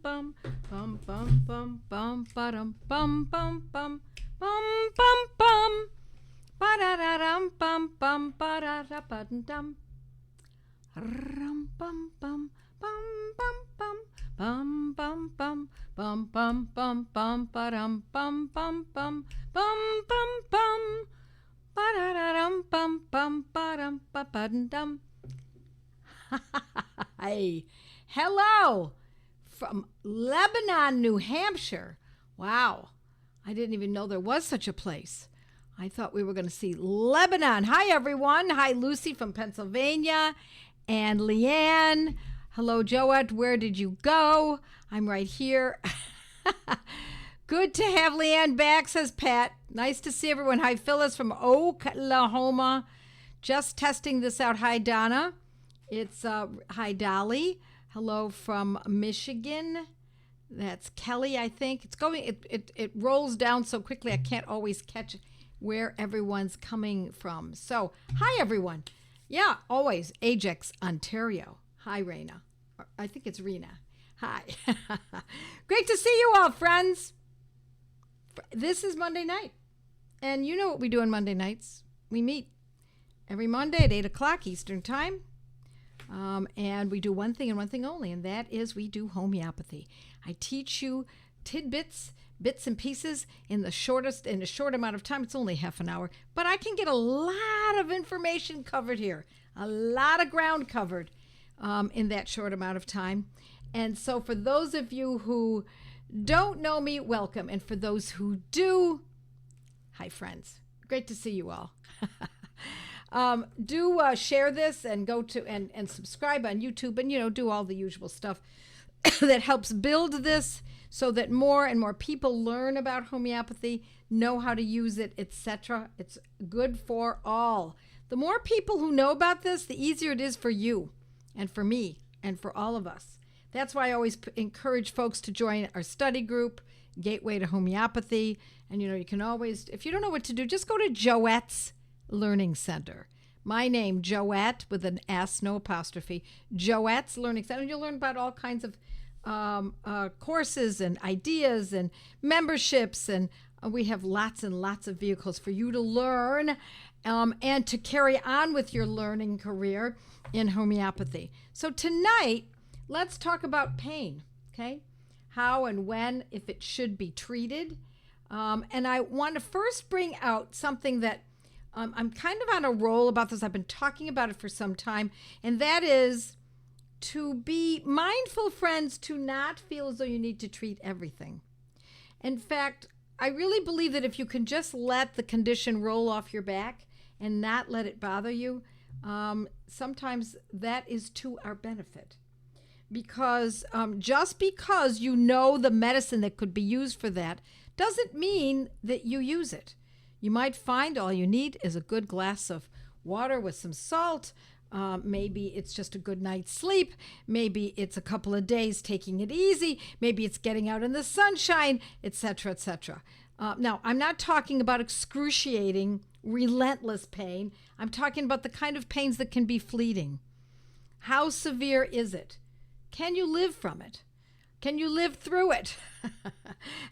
bum bum bum bum bum ba-dum bum bum bum bum bum bum ba-da-da-dum bum bum ba-da-da-ba-dum rum bum bum bum bum bum bum bum bum bum bum bum ba-dum bum bum bum bum bum bum ba-da-da-dum bum bum ba-dum ba-ba-dum. Hey, hello from Lebanon, New Hampshire. Wow, I didn't even know there was such a place. I thought we were going to see Lebanon. Hi, everyone. Hi, Lucy from Pennsylvania and Leanne. Hello, Joette. Where did you go? I'm right here. Good to have Leanne back, says Pat. Nice to see everyone. Hi, Phyllis from Oklahoma. Just testing this out. Hi, Donna. It's hi, Dolly. Hello from Michigan. That's Kelly, I think. It's going. It rolls down so quickly I can't always catch where everyone's coming from. So, hi, everyone. Yeah, always Ajax, Ontario. Hi, Raina. I think it's Rena. Hi. Great to see you all, friends. This is Monday night. And you know what we do on Monday nights. We meet every Monday at 8 o'clock Eastern Time. And we do one thing and one thing only, and that is we do homeopathy. I teach you tidbits, bits and pieces in a short amount of time. It's only half an hour, but I can get a lot of information covered here, a lot of ground covered in that short amount of time. And so for those of you who don't know me, welcome. And for those who do, hi, friends. Great to see you all. Do share this and go to and subscribe on YouTube and, do all the usual stuff that helps build this so that more and more people learn about homeopathy, know how to use it, etc. It's good for all. The more people who know about this, the easier it is for you and for me and for all of us. That's why I always encourage folks to join our study group, Gateway to Homeopathy. And, you can always, if you don't know what to do, just go to Joette's Learning Center. My name, Joette, with an S, no apostrophe. Joette's Learning Center. You'll learn about all kinds of courses and ideas and memberships, and we have lots and lots of vehicles for you to learn and to carry on with your learning career in homeopathy. So tonight, let's talk about pain, okay? How and when, if it should be treated. And I want to first bring out something that I'm kind of on a roll about this. I've been talking about it for some time, and that is to be mindful, friends, to not feel as though you need to treat everything. In fact, I really believe that if you can just let the condition roll off your back and not let it bother you, sometimes that is to our benefit. Because just because you know the medicine that could be used for that doesn't mean that you use it. You might find all you need is a good glass of water with some salt. Maybe it's just a good night's sleep. Maybe it's a couple of days taking it easy. Maybe it's getting out in the sunshine, etc., etc. Now, I'm not talking about excruciating, relentless pain. I'm talking about the kind of pains that can be fleeting. How severe is it? Can you live from it? Can you live through it?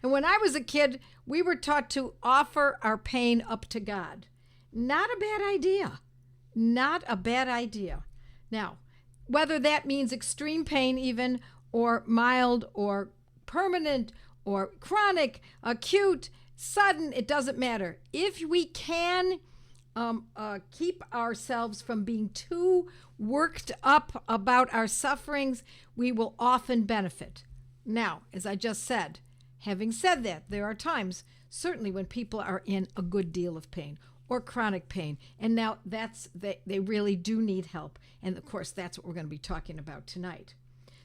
And when I was a kid, we were taught to offer our pain up to God. Not a bad idea. Not a bad idea. Now, whether that means extreme pain even, or mild, or permanent, or chronic, acute, sudden, it doesn't matter. If we can keep ourselves from being too worked up about our sufferings, we will often benefit. Now, as I just said, having said that, there are times, certainly when people are in a good deal of pain or chronic pain, and now they really do need help. And of course, that's what we're going to be talking about tonight.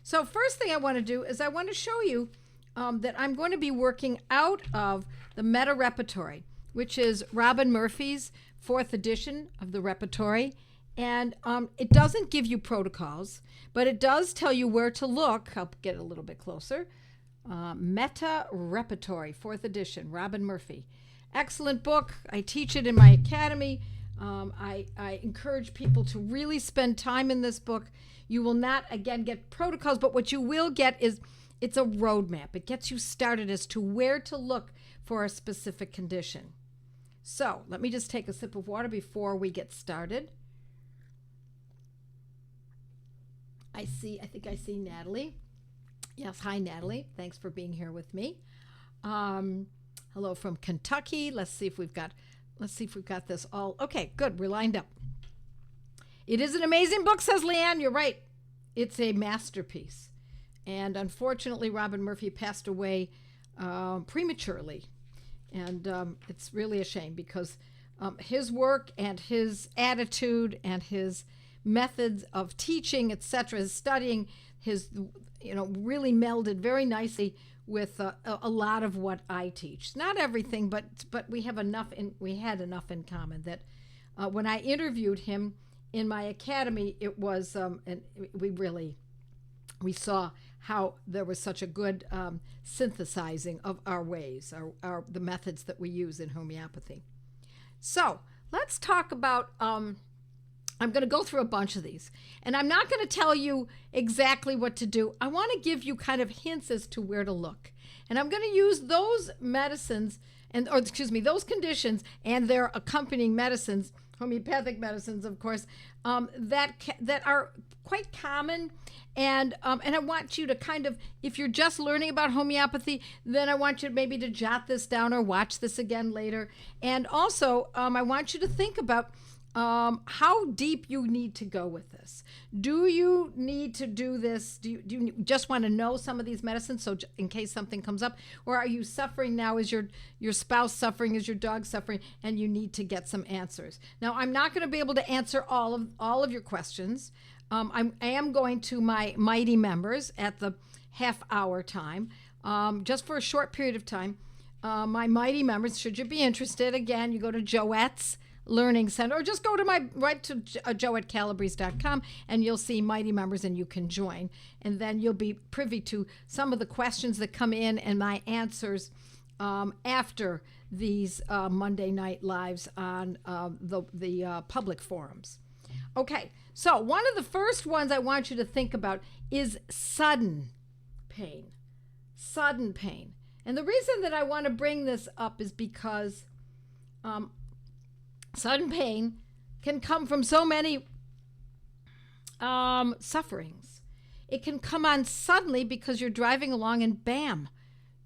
So first thing I want to do is I want to show you that I'm going to be working out of the Meta Repertory, which is Robin Murphy's 4th edition of the Repertory. And it doesn't give you protocols, but it does tell you where to look. I'll get a little bit closer. Meta Repertory, 4th edition, Robin Murphy. Excellent book. I teach it in my academy. I encourage people to really spend time in this book. You will not, again, get protocols, but what you will get is It's a roadmap. It gets you started as to where to look for a specific condition. So let me just take a sip of water before we get started. I think I see Natalie. Yes, hi Natalie. Thanks for being here with me. Hello from Kentucky. Let's see if we've got this all. Okay, good. We're lined up. It is an amazing book, says Leanne. You're right. It's a masterpiece. And unfortunately, Robin Murphy passed away prematurely. And it's really a shame because his work and his attitude and his methods of teaching, etc., his studying, his, really melded very nicely with a lot of what I teach. Not everything, but we had enough in common that when I interviewed him in my academy, it was, and we saw how there was such a good synthesizing of our ways, the methods that we use in homeopathy. So let's talk about, I'm going to go through a bunch of these, and I'm not going to tell you exactly what to do. I want to give you kind of hints as to where to look. And I'm going to use those medicines, those conditions and their accompanying medicines, homeopathic medicines, of course, that are quite common. And I want you to kind of, if you're just learning about homeopathy, then I want you maybe to jot this down or watch this again later. And also, I want you to think about how deep you need to go with this. Do you need to do this? Do you just want to know some of these medicines so in case something comes up? Or are you suffering now? Is your spouse suffering? Is your dog suffering? And you need to get some answers. Now, I'm not going to be able to answer all of your questions. I am going to my Mighty members at the half-hour time, just for a short period of time. My Mighty members, should you be interested, again, you go to Joette's Learning Center, or just go to joettecalabrese.com and you'll see Mighty members and you can join. And then you'll be privy to some of the questions that come in and my answers after these Monday night lives on the public forums. Okay, so one of the first ones I want you to think about is sudden pain. Sudden pain. And the reason that I want to bring this up is because sudden pain can come from so many sufferings. It can come on suddenly because you're driving along and bam,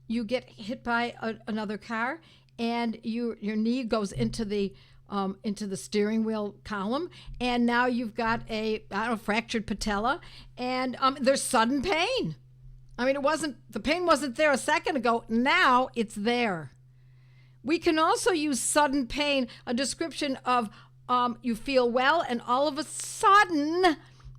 you get hit by another car and your knee goes into the steering wheel column, and now you've got a fractured patella, and there's sudden pain. I mean, the pain wasn't there a second ago. Now it's there. We can also use sudden pain, a description of you feel well and all of a sudden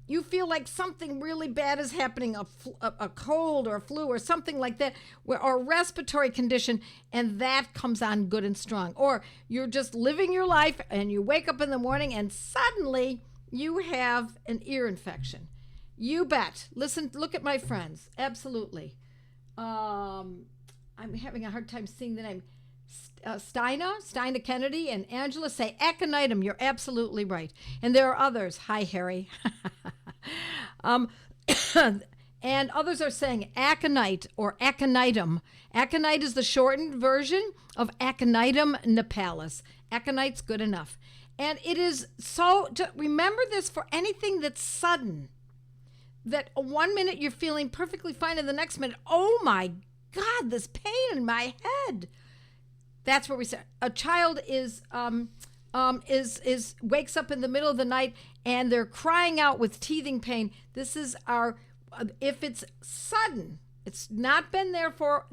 you feel like something really bad is happening, a cold or a flu or something like that, or a respiratory condition, and that comes on good and strong. Or you're just living your life and you wake up in the morning and suddenly you have an ear infection. You bet. Listen, look at my friends. Absolutely. I'm having a hard time seeing the name. Steina Kennedy and Angela say aconitum. You're absolutely right. And there are others. Hi, Harry. And others are saying aconite or aconitum. Aconite is the shortened version of aconitum nipalis. Aconite's good enough. And it is remember this for anything that's sudden. That 1 minute you're feeling perfectly fine and the next minute, oh my God, this pain in my head. That's where we start. A child is wakes up in the middle of the night and they're crying out with teething pain. This is if it's sudden, it's not been there before,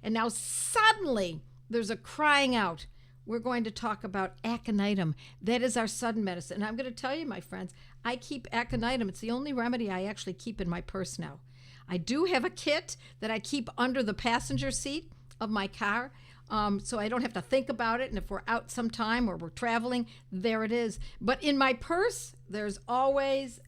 and now suddenly there's a crying out. We're going to talk about aconitum. That is our sudden medicine. And I'm going to tell you, my friends, I keep aconitum. It's the only remedy I actually keep in my purse now. I do have a kit that I keep under the passenger seat of my car, so I don't have to think about it. And if we're out sometime or we're traveling, there it is. But in my purse, there's always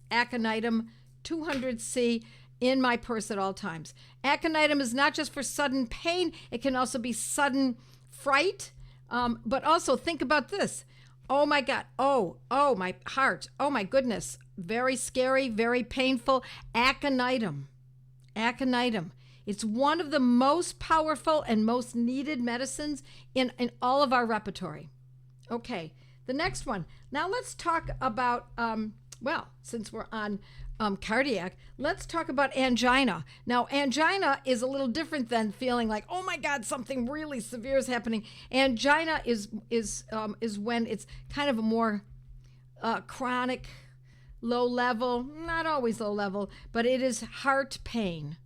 aconitum 200C in my purse at all times. Aconitum is not just for sudden pain. It can also be sudden fright. But also think about this. Oh my God. Oh, my heart. Oh my goodness. Very scary, very painful. Aconitum. aconitum. It's one of the most powerful and most needed medicines in all of our repertory. Okay, the next one. Now let's talk about, since we're on cardiac, let's talk about angina. Now, angina is a little different than feeling like, oh my God, something really severe is happening. Angina is when it's kind of a more chronic, low level, not always low level, but it is heart pain.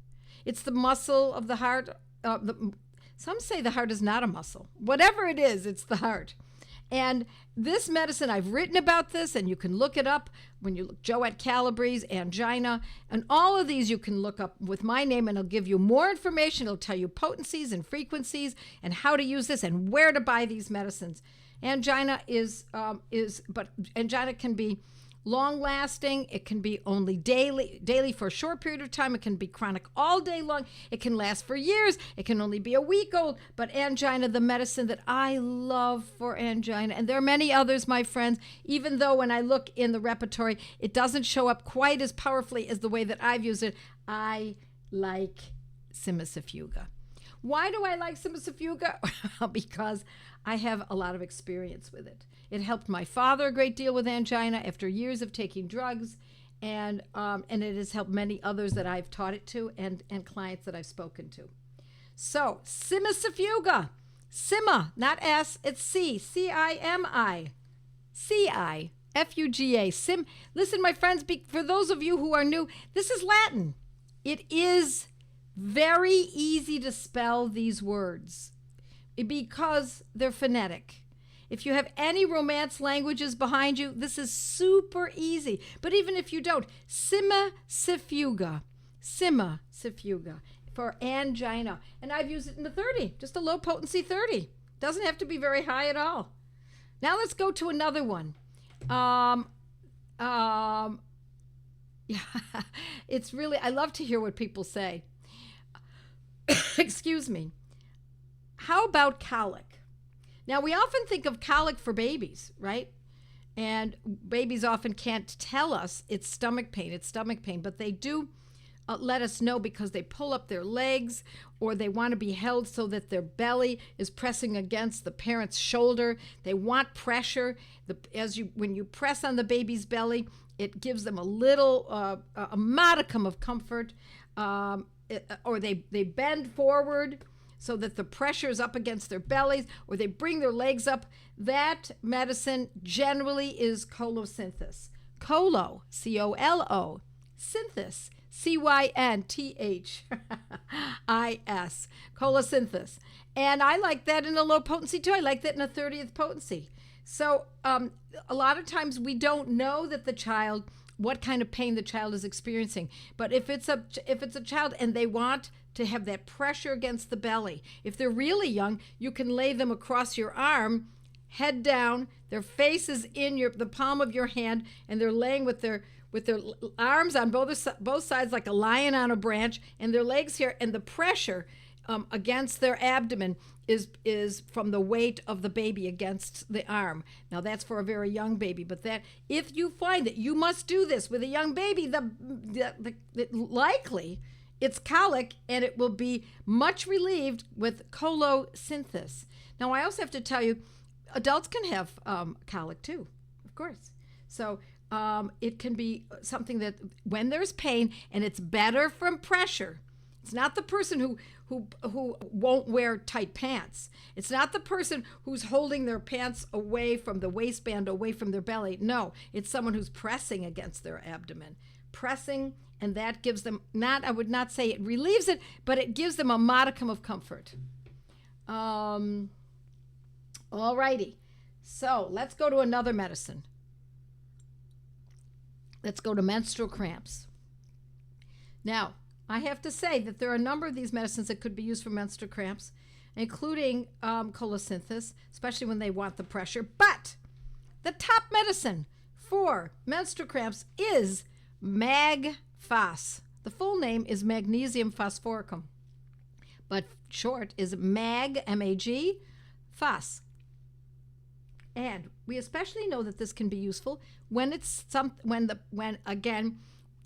It's the muscle of the heart. Some say the heart is not a muscle. Whatever it is, it's the heart. And this medicine, I've written about this, and you can look it up when you look Joette Calabrese, angina, and all of these you can look up with my name, and it'll give you more information. It'll tell you potencies and frequencies and how to use this and where to buy these medicines. Angina but angina can be long-lasting. It can be only daily for a short period of time. It can be chronic all day long. It can last for years. It can only be a week old. But angina, the medicine that I love for angina, and there are many others, my friends, even though when I look in the repertory, it doesn't show up quite as powerfully as the way that I've used it. I like Cimicifuga. Why do I like Cimicifuga? Because I have a lot of experience with it. It helped my father a great deal with angina after years of taking drugs, and it has helped many others that I've taught it to and clients that I've spoken to. So, Cimicifuga. Cima, not S, it's C. C-I-M-I. C-I-F-U-G-A. Listen, my friends, for those of you who are new, this is Latin. It is very easy to spell these words because they're phonetic. If you have any Romance languages behind you, this is super easy. But even if you don't, Cimicifuga for angina. And I've used it in the 30, just a low potency 30. Doesn't have to be very high at all. Now let's go to another one. It's really, I love to hear what people say. Excuse me. How about colic? Now, we often think of colic for babies, right? And babies often can't tell us it's stomach pain, but they do let us know because they pull up their legs or they want to be held so that their belly is pressing against the parent's shoulder. They want pressure. When you press on the baby's belly, it gives them a little, a modicum of comfort, or they bend forward so that the pressure is up against their bellies, or they bring their legs up. That medicine generally is Colosynthes. Colo, C-O-L-O, Synthis, C-Y-N-T-H-I-S, Colosynthes. And I like that in a low potency too. I like that in a 30th potency. So a lot of times we don't know that what kind of pain the child is experiencing. But if it's a child and they want to have that pressure against the belly, if they're really young, you can lay them across your arm, head down, their face is in the palm of your hand, and they're laying with their arms on both sides like a lion on a branch, and their legs here, and the pressure against their abdomen is from the weight of the baby against the arm. Now that's for a very young baby, but that if you find that you must do this with a young baby, likely it's colic, and it will be much relieved with Colosynthes. Now I also have to tell you, adults can have colic too, of course. So it can be something that when there's pain, and it's better from pressure. It's not the person who won't wear tight pants. It's not the person who's holding their pants away from the waistband, away from their belly. No, it's someone who's pressing against their abdomen. Pressing, and that gives them, I would not say it relieves it, but it gives them a modicum of comfort. All righty. So let's go to another medicine. Let's go to menstrual cramps. Now, I have to say that there are a number of these medicines that could be used for menstrual cramps, including Colosynthes, especially when they want the pressure. But the top medicine for menstrual cramps is Mag-Phos. The full name is magnesium phosphoricum, but short is MAG, M-A-G, Phos. And we especially know that this can be useful when again,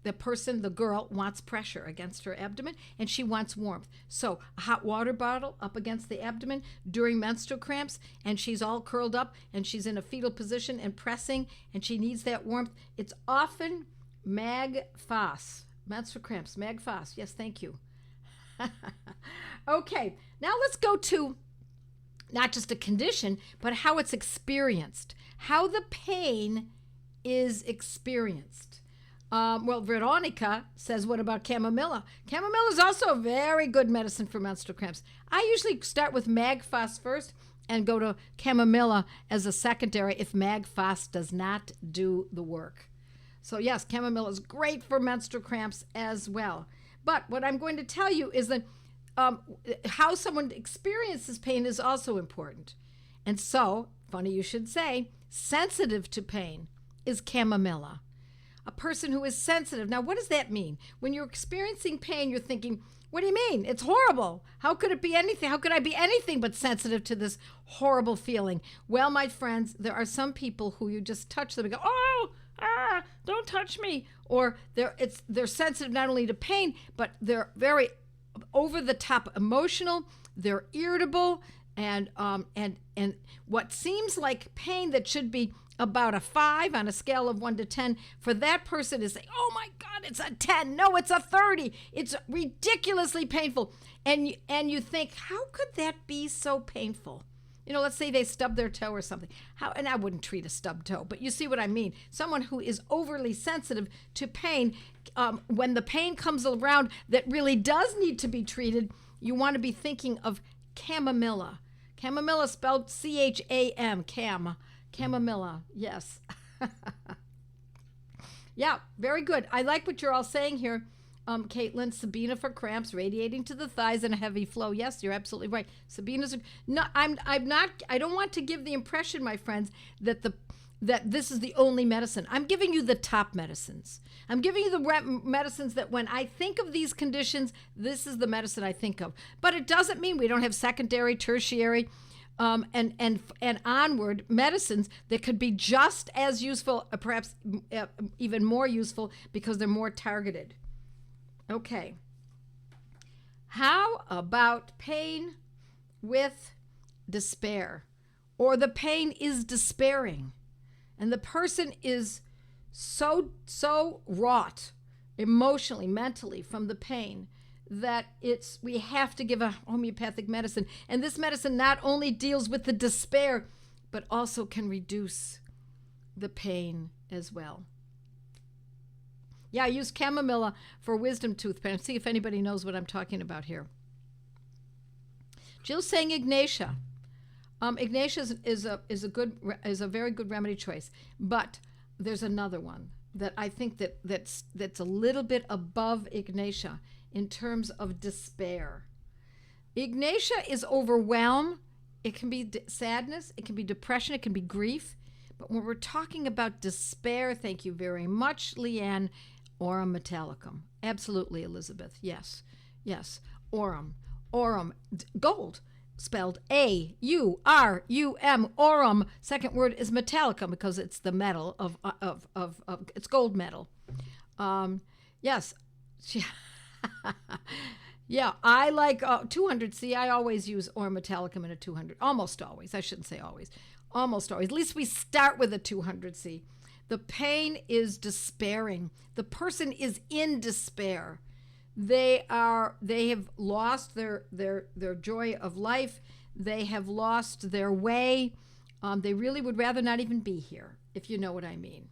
the person, the girl, wants pressure against her abdomen, and she wants warmth. So a hot water bottle up against the abdomen during menstrual cramps, and she's all curled up, and she's in a fetal position and pressing, and she needs that warmth. It's often mag-phos, menstrual cramps, mag-phos. Yes, thank you. Okay, now let's go to not just a condition, but how it's experienced, how the pain is experienced. Well, Veronica says, what about chamomilla? Chamomilla is also a very good medicine for menstrual cramps. I usually start with mag-phos first and go to chamomilla as a secondary if mag-phos does not do the work. So yes, chamomilla is great for menstrual cramps as well. But what I'm going to tell you is that how someone experiences pain is also important. And so, funny you should say, sensitive to pain is chamomilla. A person who is sensitive. Now, what does that mean? When you're experiencing pain, you're thinking, what do you mean? It's horrible. How could it be anything? How could I be anything but sensitive to this horrible feeling? Well, my friends, there are some people who you just touch them and go, oh, don't touch me. Or they're sensitive not only to pain, but they're very over the top emotional. They're irritable, and what seems like pain that should be about a 5 on a scale of 1 to 10, for that person is saying, oh my God, it's a 10. No, it's a 30. It's ridiculously painful. And you think, how could that be so painful? You know, let's say they stub their toe or something. And I wouldn't treat a stubbed toe, but you see what I mean. Someone who is overly sensitive to pain, when the pain comes around that really does need to be treated, you want to be thinking of chamomilla. Chamomilla spelled C-H-A-M, chamomilla, yes. Yeah, very good. I like what you're all saying here. Caitlin, Sabina for cramps, radiating to the thighs and a heavy flow. Yes, you're absolutely right. Sabina's no. I'm not. I don't want to give the impression, my friends, that this is the only medicine. I'm giving you the top medicines. I'm giving you the medicines that when I think of these conditions, this is the medicine I think of. But it doesn't mean we don't have secondary, tertiary, and onward medicines that could be just as useful, perhaps even more useful because they're more targeted. Okay. How about pain with despair? Or the pain is despairing, and the person is so wrought emotionally, mentally from the pain that we have to give a homeopathic medicine. And this medicine not only deals with the despair, but also can reduce the pain as well. Yeah, I use chamomilla for wisdom tooth pain. See if anybody knows what I'm talking about here. Jill's saying Ignatia. Ignatia is a very good remedy choice, but there's another one that I think that's a little bit above Ignatia in terms of despair. Ignatia is overwhelm. It can be sadness. It can be depression. It can be grief. But when we're talking about despair, thank you very much, Leanne, Aurum metallicum. Absolutely, Elizabeth. Yes. Aurum. Gold. Spelled A-U-R-U-M. Aurum. Second word is metallicum because it's the metal of it's gold metal. Yes. Yeah, I like 200C. I always use Aurum metallicum in a 200. Almost always. I shouldn't say always. Almost always. At least we start with a 200C. The pain is despairing. The person is in despair. They have lost their joy of life. They have lost their way. They really would rather not even be here, if you know what I mean.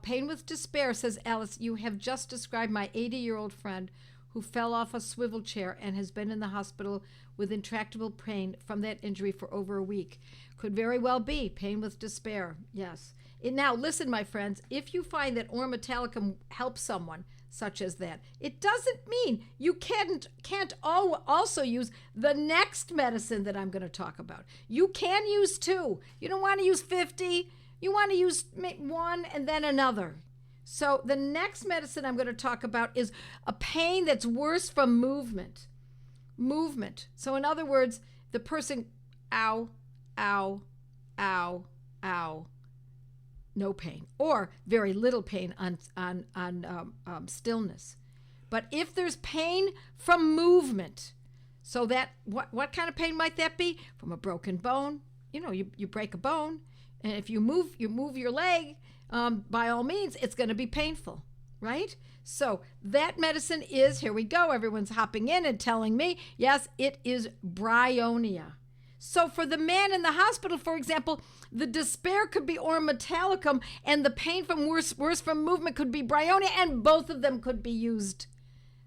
Pain with despair, says Alice, you have just described my 80-year-old friend who fell off a swivel chair and has been in the hospital with intractable pain from that injury for over a week. Could very well be pain with despair, yes. Now, listen, my friends, if you find that Aurum metallicum helps someone such as that, it doesn't mean you can't also use the next medicine that I'm going to talk about. You can use 2. You don't want to use 50. You want to use 1 and then another. So the next medicine I'm going to talk about is a pain that's worse from movement. So in other words, the person, ow, ow, ow, ow. no pain, or very little pain on stillness. But if there's pain from movement, so that what kind of pain might that be? From a broken bone. You break a bone, and if you move your leg, by all means, it's going to be painful, right? So that medicine is, here we go, everyone's hopping in and telling me, yes, it is bryonia. So for the man in the hospital, for example, the despair could be ormetallicum, and the pain from worse from movement could be bryonia, and both of them could be used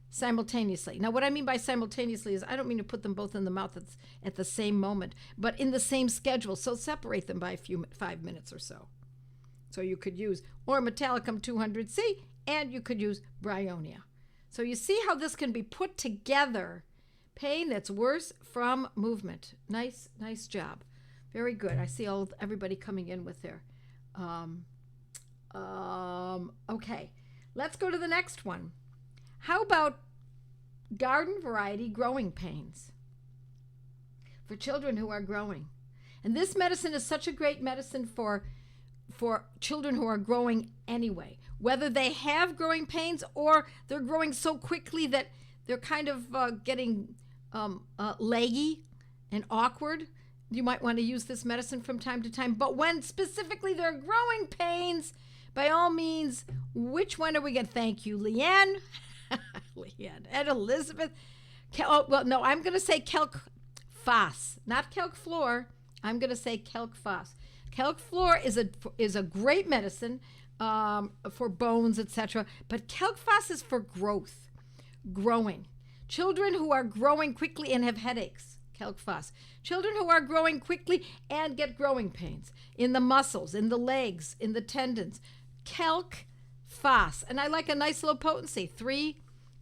simultaneously. Now, what I mean by simultaneously is I don't mean to put them both in the mouth at the same moment, but in the same schedule. So separate them by 5 minutes or so. So you could use ormetallicum 200C, and you could use bryonia. So you see how this can be put together. Pain that's worse from movement. Nice job. Very good. I see everybody coming in with their. Okay, let's go to the next one. How about garden variety growing pains for children who are growing? And this medicine is such a great medicine for children who are growing anyway, whether they have growing pains or they're growing so quickly that they're kind of getting leggy and awkward. You might want to use this medicine from time to time. But when specifically they're growing pains, by all means, which one are we going to thank you, Leanne? Leanne and Elizabeth. I'm going to say Kelk Fas, not Kelk Flor. I'm going to say Kelk Fas. Kelk Flor is a great medicine for bones, etc. But Kelk Fas is for growing. Children who are growing quickly and have headaches, Kelk Fas. Children who are growing quickly and get growing pains in the muscles, in the legs, in the tendons, Kelk Fas. And I like a nice low potency, 3C,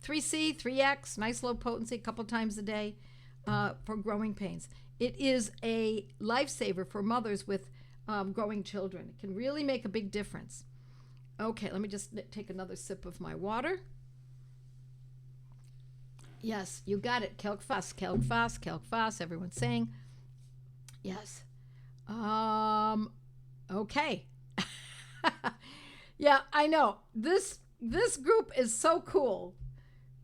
3X, nice low potency a couple times a day for growing pains. It is a lifesaver for mothers with growing children. It can really make a big difference. Okay, let me just take another sip of my water. Yes, you got it. Kelk Fas, Kelk Fas, Kelk Fas. Everyone's saying yes. Okay. Yeah, I know. This group is so cool.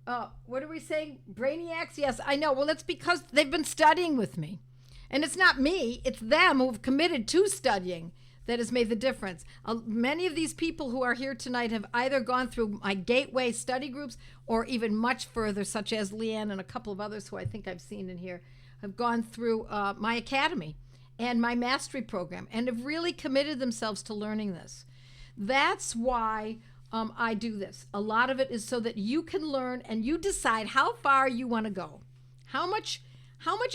What are we saying? Brainiacs? Yes, I know. Well, it's because they've been studying with me. And it's not me, it's them who've committed to studying that has made the difference. Many of these people who are here tonight have either gone through my gateway study groups or even much further, such as Leanne and a couple of others who I think I've seen in here, have gone through my academy and my mastery program and have really committed themselves to learning this. That's why I do this. A lot of it is so that you can learn and you decide how far you want to go. How much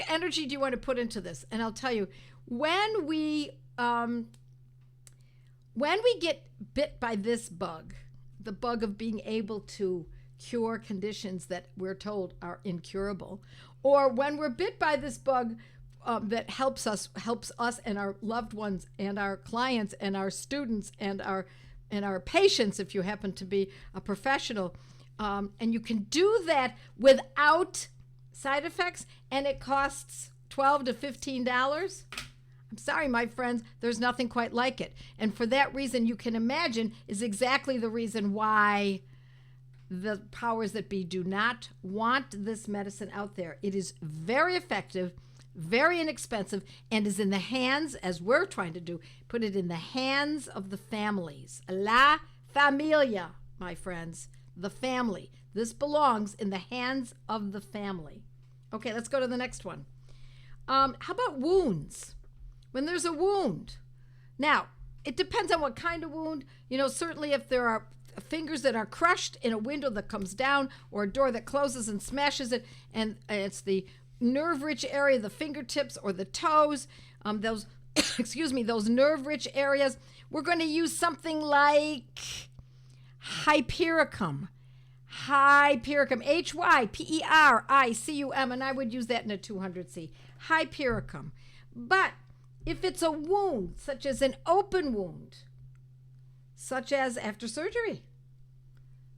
energy do you want to put into this? And I'll tell you, when we get bit by this bug, the bug of being able to cure conditions that we're told are incurable, or when we're bit by this bug that helps us and our loved ones and our clients and our students and our patients, if you happen to be a professional, and you can do that without side effects, and it costs $12 to $15. I'm sorry, my friends, there's nothing quite like it. And for that reason, you can imagine, is exactly the reason why the powers that be do not want this medicine out there. It is very effective, very inexpensive, and is in the hands, as we're trying to do, put it in the hands of the families. La familia, my friends, the family. This belongs in the hands of the family. Okay, let's go to the next one. How about wounds? When there's a wound. Now, it depends on what kind of wound. Certainly if there are fingers that are crushed in a window that comes down or a door that closes and smashes it, and it's the nerve-rich area, the fingertips or the toes, those nerve-rich areas, we're going to use something like hypericum. Hypericum, Hypericum, and I would use that in a 200C. Hypericum. But if it's a wound, such as an open wound, such as after surgery,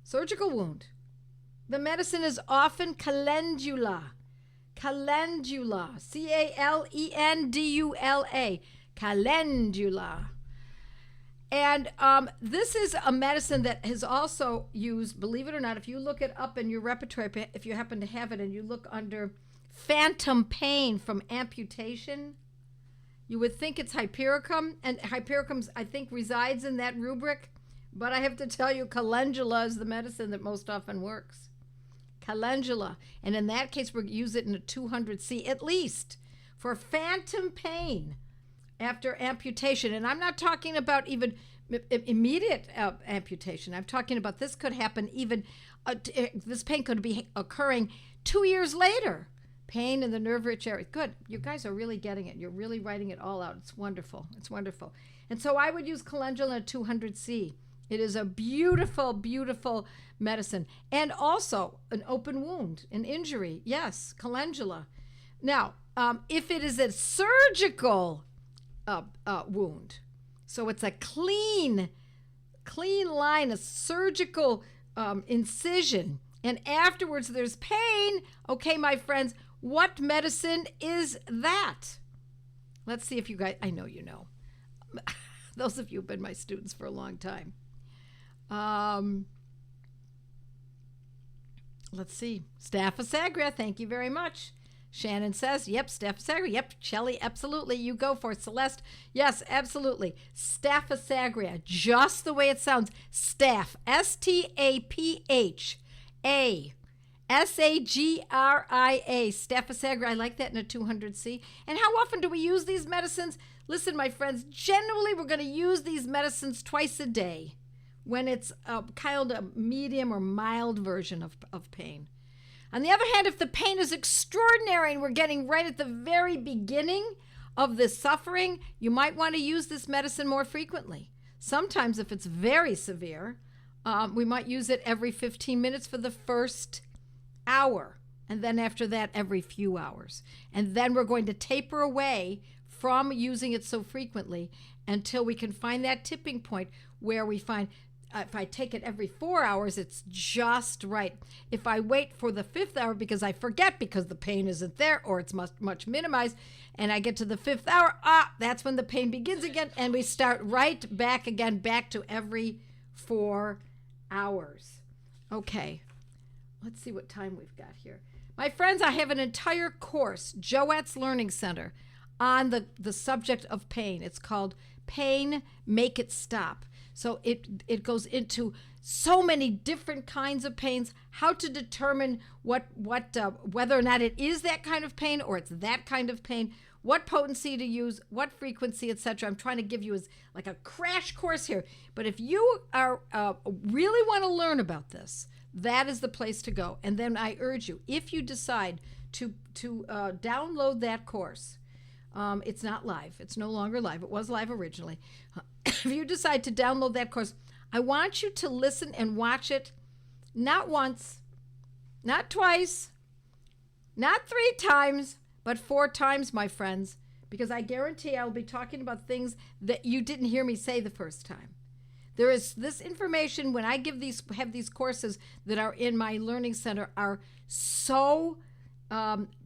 surgical wound, the medicine is often calendula. Calendula, calendula, calendula. And this is a medicine that is also used, believe it or not, if you look it up in your repertoire, if you happen to have it, and you look under phantom pain from amputation, you would think it's hypericum, and hypericum, I think, resides in that rubric. But I have to tell you, calendula is the medicine that most often works. Calendula. And in that case, we'll use it in a 200C at least for phantom pain after amputation. And I'm not talking about even immediate amputation. I'm talking about this could happen even, this pain could be occurring 2 years later. Pain in the nerve-rich area. Good. You guys are really getting it. You're really writing it all out. It's wonderful. It's wonderful. And so I would use calendula in a 200C. It is a beautiful, beautiful medicine. And also an open wound, an injury. Yes, calendula. Now, if it is a surgical wound, so it's a clean line, a surgical incision, and afterwards there's pain, okay, my friends, what medicine is that? Let's see if you guys, I know you know. Those of you who've been my students for a long time. Let's see. Staphysagra, thank you very much. Shannon says, yep, Staphysagra. Yep, Shelley, absolutely. You go for it. Celeste, yes, absolutely. Staphysagra, just the way it sounds. Staph, S-T-A-P-H-A. S-A-G-R-I-A, Staphysagra. I like that in a 200C. And how often do we use these medicines? Listen, my friends, generally we're going to use these medicines twice a day when it's kind of a medium or mild version of pain. On the other hand, if the pain is extraordinary and we're getting right at the very beginning of the suffering, you might want to use this medicine more frequently. Sometimes if it's very severe, we might use it every 15 minutes for the first hour, and then after that every few hours, and then we're going to taper away from using it so frequently until we can find that tipping point where we find if I take it every 4 hours, it's just right. If I wait for the 5th hour because I forget because the pain isn't there or it's much minimized, and I get to the 5th hour, that's when the pain begins again, and we start right back again, back to every 4 hours. Okay. Let's see what time we've got here. My friends, I have an entire course, Joette's Learning Center, on the subject of pain. It's called Pain, Make It Stop. So it goes into so many different kinds of pains, how to determine whether or not it is that kind of pain or it's that kind of pain, what potency to use, what frequency, etc. I'm trying to give you as like a crash course here. But if you are really want to learn about this, that is the place to go. And then I urge you, if you decide to download that course, it's not live. It's no longer live. It was live originally. If you decide to download that course, I want you to listen and watch it not once, not twice, not 3 times, but 4 times, my friends, because I guarantee I'll be talking about things that you didn't hear me say the first time. There is this information when I have these courses that are in my learning center are so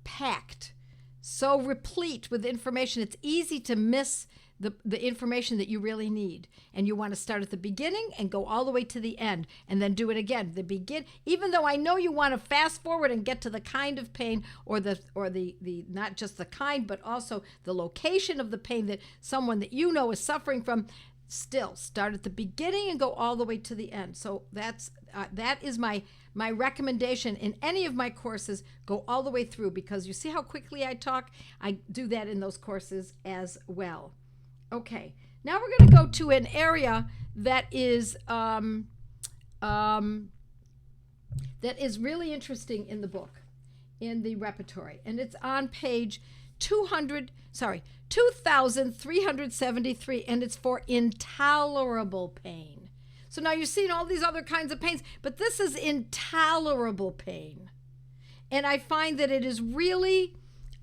packed, so replete with information. It's easy to miss the information that you really need. And you want to start at the beginning and go all the way to the end and then do it again. Even though I know you want to fast forward and get to the kind of pain or the not just the kind, but also the location of the pain that someone that you know is suffering from, still start at the beginning and go all the way to the end. So that is my recommendation in any of my courses. Go all the way through, because you see how quickly I talk. I do that in those courses as well. Okay, now we're going to go to an area that is really interesting in the book, in the repertory, and it's on page 2373, and it's for intolerable pain. So now you've seen all these other kinds of pains, but this is intolerable pain. And I find that it is really,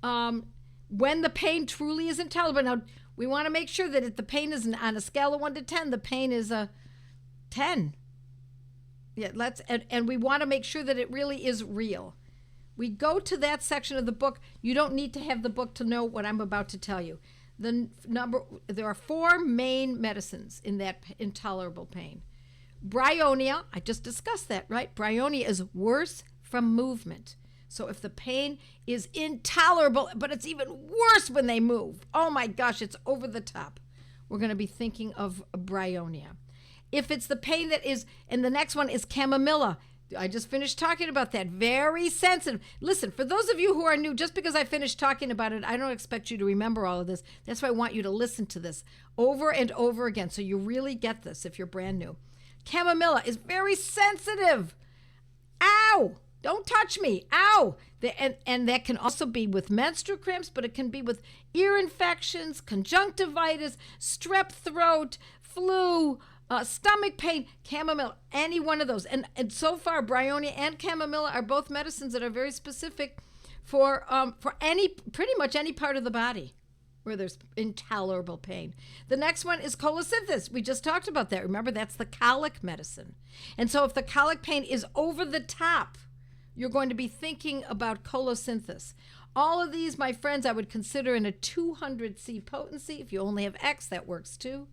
when the pain truly is intolerable. Now, we want to make sure that if the pain is on a scale of 1 to 10, the pain is a 10. Yeah, and we want to make sure that it really is real. We go to that section of the book. You don't need to have the book to know what I'm about to tell you. There are 4 main medicines in that intolerable pain. Bryonia, I just discussed that, right? Bryonia is worse from movement. So if the pain is intolerable, but it's even worse when they move, oh my gosh, it's over the top, we're going to be thinking of bryonia. If it's the pain that is, and the next one is chamomilla. I just finished talking about that. Very sensitive. Listen, for those of you who are new, just because I finished talking about it, I don't expect you to remember all of this. That's why I want you to listen to this over and over again so you really get this if you're brand new. Chamomilla is very sensitive. Ow! Don't touch me. Ow! And that can also be with menstrual cramps, but it can be with ear infections, conjunctivitis, strep throat, flu, stomach pain, chamomilla, any one of those. And so far, bryonia and chamomilla are both medicines that are very specific for pretty much any part of the body where there's intolerable pain. The next one is colocynthis. We just talked about that. Remember, that's the colic medicine. And so if the colic pain is over the top, you're going to be thinking about colocynthis. All of these, my friends, I would consider in a 200C potency. If you only have X, that works too.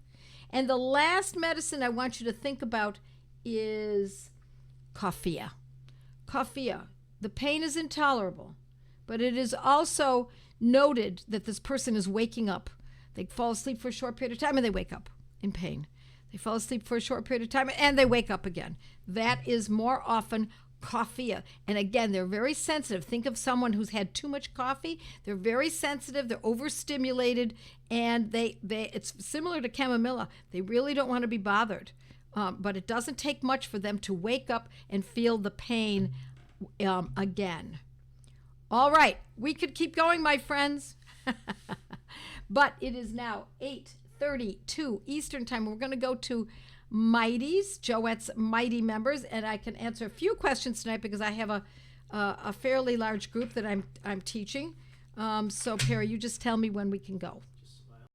And the last medicine I want you to think about is coffea. Coffea. The pain is intolerable, but it is also noted that this person is waking up. They fall asleep for a short period of time and they wake up in pain. They fall asleep for a short period of time and they wake up again. That is more often coffea. And again, they're very sensitive. Think of someone who's had too much coffee. They're very sensitive. They're overstimulated, and it's similar to chamomilla. They really don't want to be bothered, but it doesn't take much for them to wake up and feel the pain again. All right, we could keep going, my friends, but it is now 8:32 Eastern Time. We're going to go to Mighties, Joette's Mighty members, and I can answer a few questions tonight because I have a fairly large group that I'm teaching. So Perry, you just tell me when we can go.